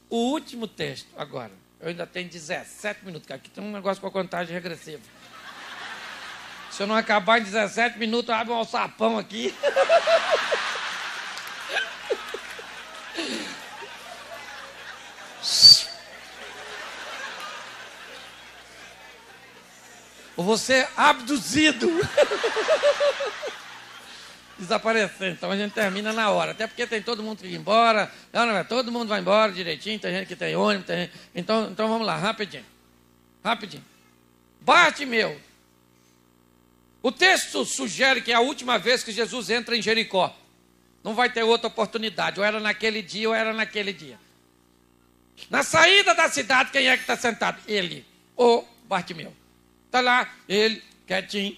o último texto. Agora, eu ainda tenho 17 minutos. Aqui tem um negócio com a contagem regressiva. Se eu não acabar em 17 minutos, eu abro um alçapão aqui. Ou você é abduzido. Desaparecer. Então a gente termina na hora. Até porque tem todo mundo que ir embora. Não, todo mundo vai embora direitinho. Tem gente que tem ônibus. Tem gente... Então vamos lá, rapidinho. Bartimeu. O texto sugere que é a última vez que Jesus entra em Jericó. Não vai ter outra oportunidade. Ou era naquele dia, ou era naquele dia. Na saída da cidade, quem é que está sentado? Ele, o Bartimeu. Está lá, ele, quietinho.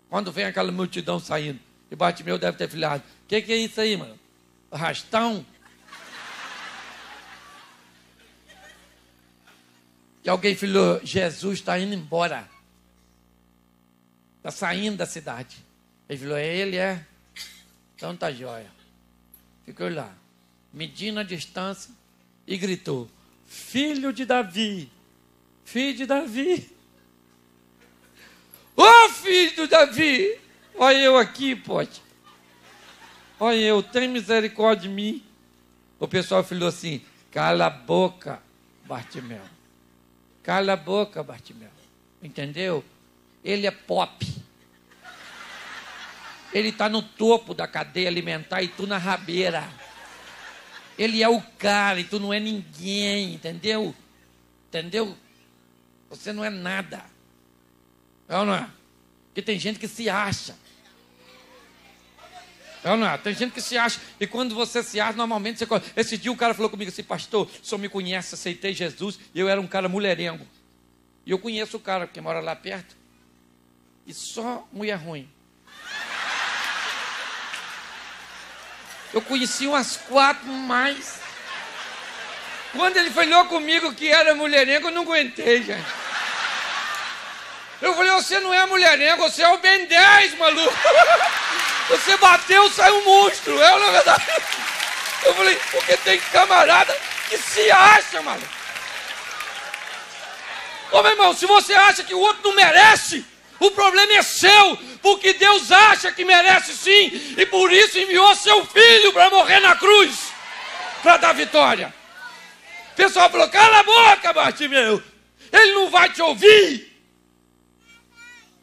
Quando vem aquela multidão saindo. E Bartimeu deve ter falado, o que é isso aí, mano? Arrastão? E alguém falou, Jesus está indo embora. Está saindo da cidade. Ele falou, ele é? Então tá jóia. Ficou lá, medindo a distância e gritou, filho de Davi, filho de Davi. Ô filho de Davi, olha eu aqui, pode. Olha eu, tem misericórdia de mim. O pessoal falou assim, Cala a boca, Bartimeu. Cala a boca, Bartimeu. Entendeu? Ele é pop. Ele está no topo da cadeia alimentar e tu na rabeira. Ele é o cara e tu não é ninguém, entendeu? Entendeu? Você não é nada. É ou não é? Porque tem gente que se acha. É ou não é? Tem gente que se acha. E quando você se acha, normalmente você... Esse dia o cara falou comigo assim, pastor, o senhor me conhece, aceitei Jesus. E eu era um cara mulherengo. E eu conheço o cara, porque mora lá perto. E só mulher ruim. Eu conheci umas 4 mais. Quando ele falou comigo que era mulherengo, eu não aguentei, gente. Eu falei, você não é mulherengo, você é o Ben 10, maluco. Você bateu, sai um monstro. É na verdade. Eu falei, porque tem camarada que se acha, maluco. Ô, meu irmão, se você acha que o outro não merece, o problema é seu, porque Deus acha que merece sim, e por isso enviou seu filho para morrer na cruz, para dar vitória. O pessoal falou, cala a boca, Bartimeu, ele não vai te ouvir.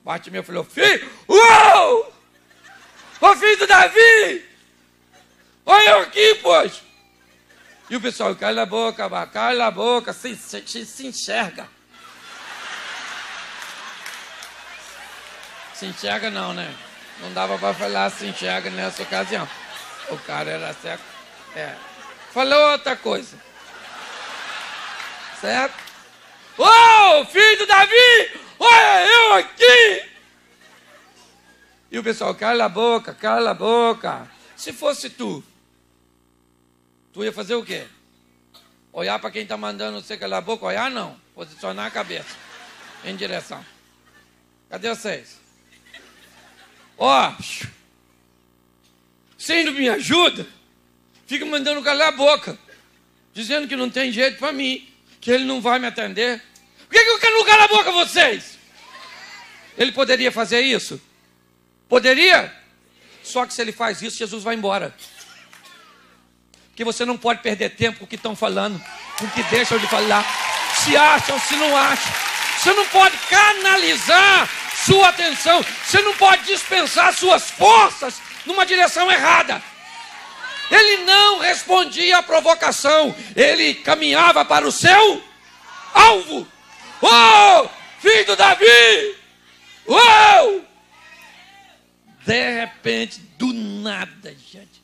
Bartimeu falou, filho, uou! Ô filho do Davi! Olha eu aqui, pois! E o pessoal, cala a boca, se enxerga. Se enxerga não, né? Não dava para falar se enxerga nessa ocasião. O cara era certo. Falou outra coisa. Certo? Ô, filho do Davi! Olha eu aqui! E o pessoal, cala a boca. Se fosse tu ia fazer o quê? Olhar para quem está mandando você calar a boca? Olhar não. Posicionar a cabeça em direção. Cadê vocês? Ó, você não me ajuda, fica mandando calar a boca, dizendo que não tem jeito para mim, que ele não vai me atender. Por que eu quero calar a boca vocês? Ele poderia fazer isso? Poderia? Só que se ele faz isso, Jesus vai embora. Porque você não pode perder tempo com o que estão falando, com o que deixam de falar, se acham, se não acham. Você não pode canalizar sua atenção, você não pode dispensar suas forças numa direção errada. Ele não respondia à provocação, ele caminhava para o seu alvo. Oh, filho do Davi! Oh! De repente, do nada, gente,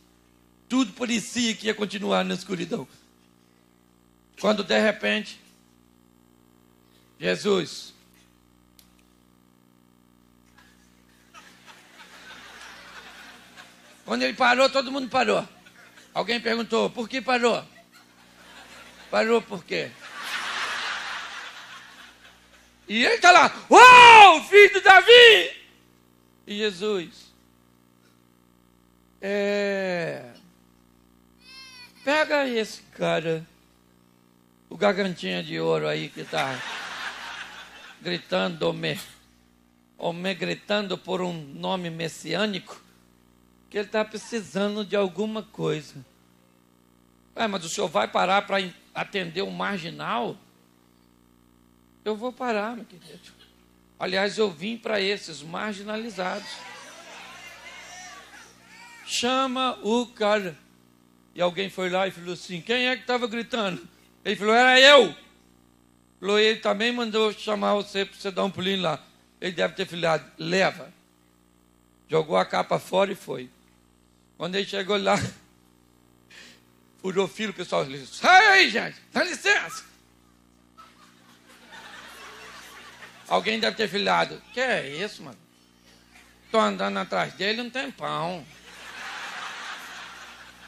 tudo parecia que ia continuar na escuridão. Quando de repente, Jesus quando ele parou, todo mundo parou. Alguém perguntou, por que parou? Parou por quê? E ele está lá, uau, filho do Davi! E Jesus, pega esse cara, o gargantinha de ouro aí que está gritando, gritando por um nome messiânico, que ele está precisando de alguma coisa. Mas o senhor vai parar para atender um marginal? Eu vou parar, meu querido. Aliás, eu vim para esses marginalizados. Chama o cara. E alguém foi lá e falou assim, quem é que estava gritando? Ele falou, era eu. Falou, ele também mandou chamar você para você dar um pulinho lá. Ele deve ter falado, leva. Jogou a capa fora e foi. Quando ele chegou lá, furou filo, o pessoal disse, sai aí, gente, dá licença. Alguém deve ter falado, que é isso, mano? Estou andando atrás dele um tempão.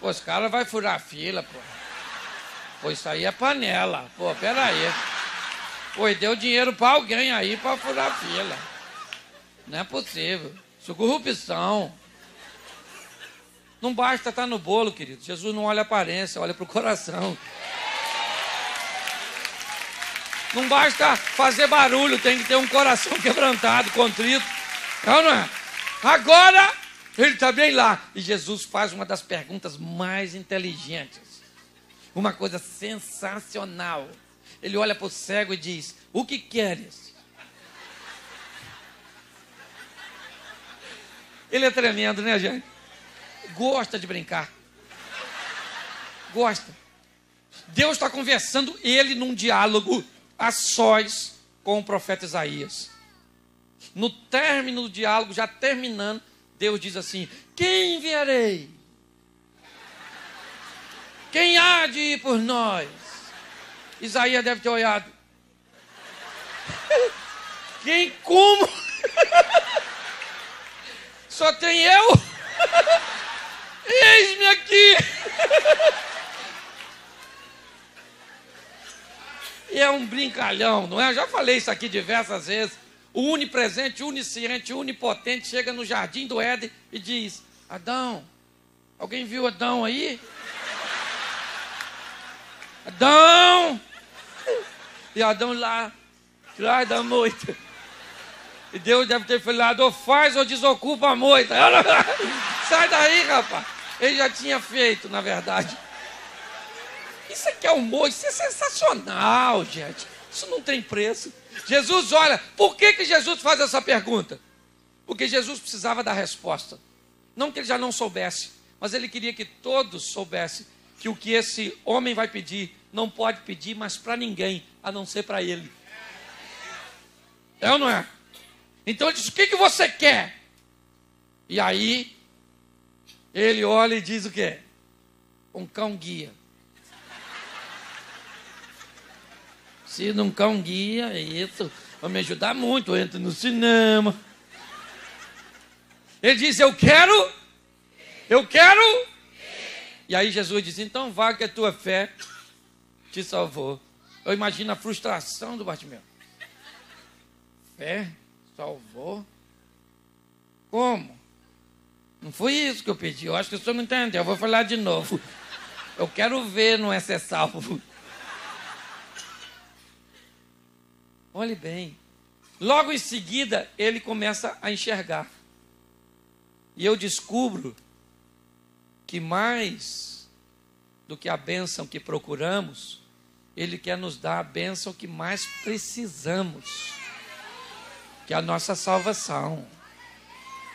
Pô, os caras vão furar a fila, pô. Pô, isso aí é panela. Pô, peraí. Pô, e deu dinheiro para alguém aí para furar a fila. Não é possível. Isso é corrupção. Não basta estar no bolo, querido. Jesus não olha a aparência, olha para o coração. Não basta fazer barulho, tem que ter um coração quebrantado, contrito. Não, não é? Agora, ele está bem lá. E Jesus faz uma das perguntas mais inteligentes. uma coisa sensacional. Ele olha para o cego e diz: o que queres? Ele é tremendo, né, gente? Gosta de brincar. Gosta. Deus está conversando ele num diálogo a sós com o profeta Isaías. No término do diálogo, já terminando, Deus diz assim: quem enviarei? Quem há de ir por nós? Isaías deve ter olhado. Quem, como? Só tem eu? Eis-me aqui. E é um brincalhão, não é? Eu já falei isso aqui diversas vezes. O onipresente, onisciente, onipotente chega no jardim do Éden e diz: Adão, alguém viu Adão aí? Adão! E Adão lá, atrás da moita. E Deus deve ter falado: ou faz ou desocupa a moita. Sai daí, rapaz. Ele já tinha feito, na verdade. Isso aqui é humor, isso é sensacional, gente. Isso não tem preço. Jesus, olha, por que Jesus faz essa pergunta? Porque Jesus precisava dar resposta. Não que ele já não soubesse, mas ele queria que todos soubessem que o que esse homem vai pedir, não pode pedir mais para ninguém, a não ser para ele. É ou não é? Então ele diz: o que você quer? E aí, ele olha e diz o quê? Um cão guia. Se não cão guia, isso vai me ajudar muito. Eu entro no cinema. Ele diz: eu quero. E aí Jesus diz: então vá, que a tua fé te salvou. Eu imagino a frustração do Bartimeu. Fé salvou? Como? Não foi isso que eu pedi. Eu acho que o senhor não entendeu. Eu vou falar de novo. Eu quero ver, não é ser salvo. Olhe bem. Logo em seguida, ele começa a enxergar. E eu descubro que mais do que a bênção que procuramos, ele quer nos dar a bênção que mais precisamos, que é a nossa salvação.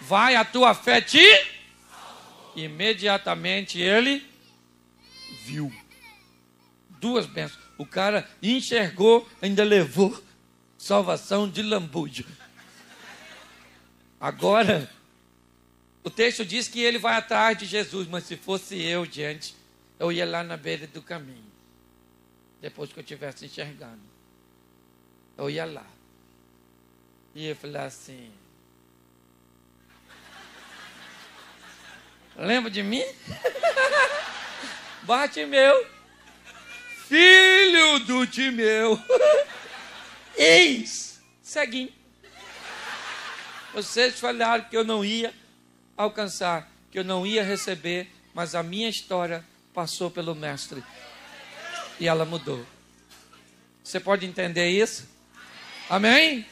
Vai, a tua fé te... Imediatamente ele viu. Duas bênçãos. O cara enxergou, ainda levou salvação de lambuja. Agora, o texto diz que ele vai atrás de Jesus, mas se fosse eu, gente, eu ia lá na beira do caminho. Depois que eu estivesse enxergando, eu ia lá. E ia falar assim: lembra de mim? Bartimeu, filho do Timeu. Eis, ceguinho. Vocês falaram que eu não ia alcançar, que eu não ia receber, mas a minha história passou pelo mestre e ela mudou. Você pode entender isso? Amém?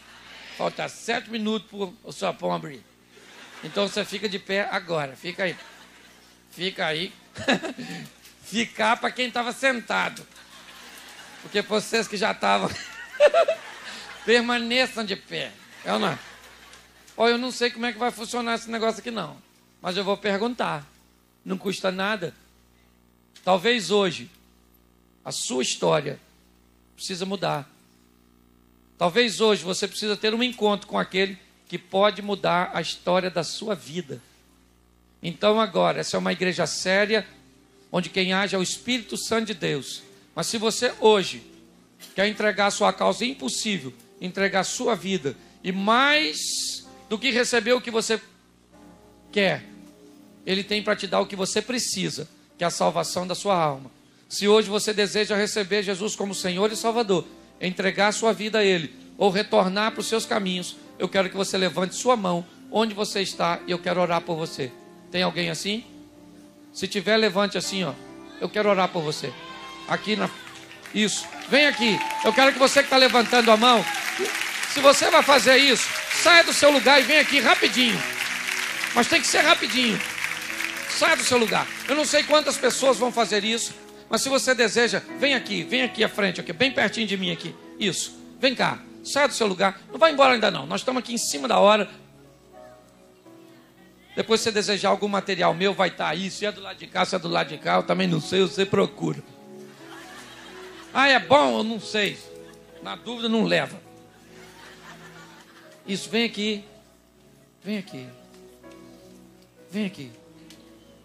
Falta 7 minutos para o seu pão abrir. Então você fica de pé agora. Fica aí. Fica aí. Ficar para quem estava sentado. Porque vocês que já estavam... permaneçam de pé. É ou não? Olha, eu não sei como é que vai funcionar esse negócio aqui não. Mas eu vou perguntar. Não custa nada. Talvez hoje a sua história precisa mudar. Talvez hoje você precisa ter um encontro com aquele que pode mudar a história da sua vida. Então agora, essa é uma igreja séria, onde quem age é o Espírito Santo de Deus. Mas se você hoje quer entregar a sua causa, é impossível entregar a sua vida, e mais do que receber o que você quer, Ele tem para te dar o que você precisa, que é a salvação da sua alma. Se hoje você deseja receber Jesus como Senhor e Salvador, entregar a sua vida a Ele, ou retornar para os seus caminhos, eu quero que você levante sua mão onde você está e eu quero orar por você. Tem alguém assim? Se tiver, levante assim, ó. Eu quero orar por você. Aqui na... Isso. Vem aqui. Eu quero que você que está levantando a mão, se você vai fazer isso, saia do seu lugar e vem aqui rapidinho. Mas tem que ser rapidinho. Saia do seu lugar. Eu não sei quantas pessoas vão fazer isso, Mas se você deseja, vem aqui à frente, aqui, bem pertinho de mim aqui. Isso, vem cá, sai do seu lugar. Não vai embora ainda não, nós estamos aqui em cima da hora. Depois se você desejar algum material meu, vai estar aí. Se é do lado de cá, se é do lado de cá, eu também não sei, você procura. Ah, é bom? Eu não sei. Na dúvida, não leva. Isso, vem aqui. Vem aqui. Vem aqui.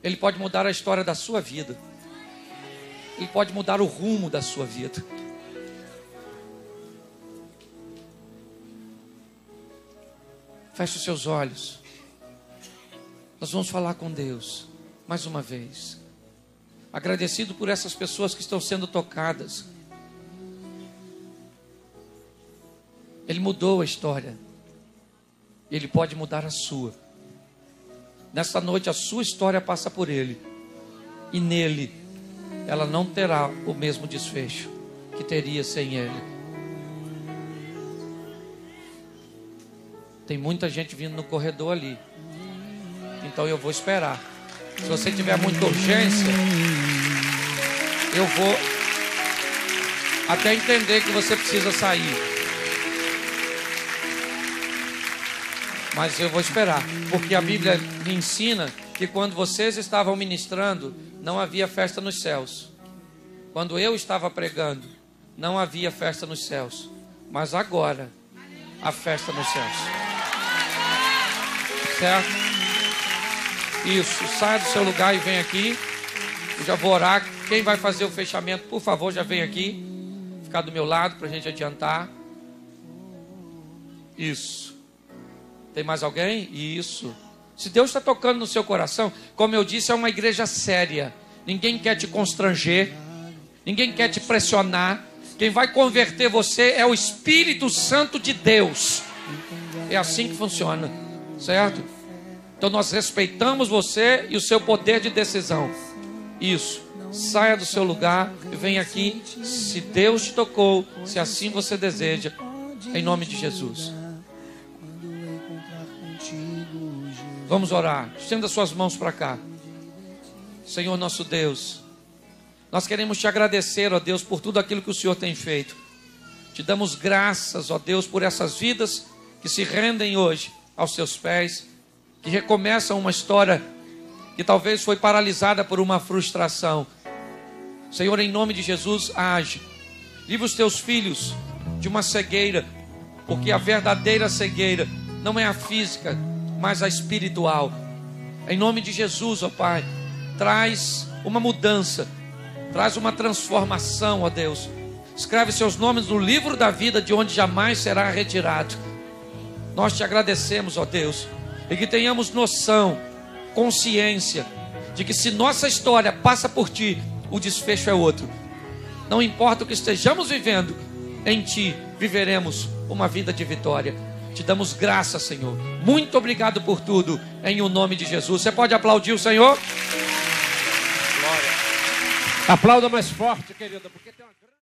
Ele pode mudar a história da sua vida. Ele pode mudar o rumo da sua vida. Feche os seus olhos. Nós vamos falar com Deus mais uma vez. Agradecido por essas pessoas que estão sendo tocadas. Ele mudou a história. Ele pode mudar a sua. Nesta noite a sua história passa por Ele. E nele ela não terá o mesmo desfecho que teria sem Ele. Tem muita gente vindo no corredor ali. Então eu vou esperar. Se você tiver muita urgência, eu vou até entender que você precisa sair. Mas eu vou esperar, porque a Bíblia me ensina que quando vocês estavam ministrando, não havia festa nos céus. Quando eu estava pregando, não havia festa nos céus. Mas agora, há festa nos céus. Certo? Isso, saia do seu lugar e vem aqui. Eu já vou orar. Quem vai fazer o fechamento, por favor, já vem aqui. Ficar do meu lado para a gente adiantar. Isso. Tem mais alguém? Isso. Se Deus está tocando no seu coração, como eu disse, é uma igreja séria. Ninguém quer te constranger. Ninguém quer te pressionar. Quem vai converter você é o Espírito Santo de Deus. É assim que funciona. Certo? Então nós respeitamos você e o seu poder de decisão. Isso. Saia do seu lugar e venha aqui. Se Deus te tocou, se assim você deseja, em nome de Jesus. Vamos orar. Estenda suas mãos para cá. Senhor nosso Deus, nós queremos te agradecer, ó Deus, por tudo aquilo que o Senhor tem feito. Te damos graças, ó Deus, por essas vidas que se rendem hoje aos seus pés, que recomeçam uma história que talvez foi paralisada por uma frustração. Senhor, em nome de Jesus, age. Livra os teus filhos de uma cegueira, porque a verdadeira cegueira não é a física, mas a espiritual. Em nome de Jesus, ó Pai, traz uma mudança, traz uma transformação, ó Deus. Escreve seus nomes no livro da vida, de onde jamais será retirado. Nós te agradecemos, ó Deus, e que tenhamos noção, consciência, de que se nossa história passa por Ti, o desfecho é outro. Não importa o que estejamos vivendo, em Ti viveremos uma vida de vitória. Te damos graça, Senhor. Muito obrigado por tudo, em o nome de Jesus. Você pode aplaudir o Senhor? Glória. Aplauda mais forte, querida, porque tem uma grande...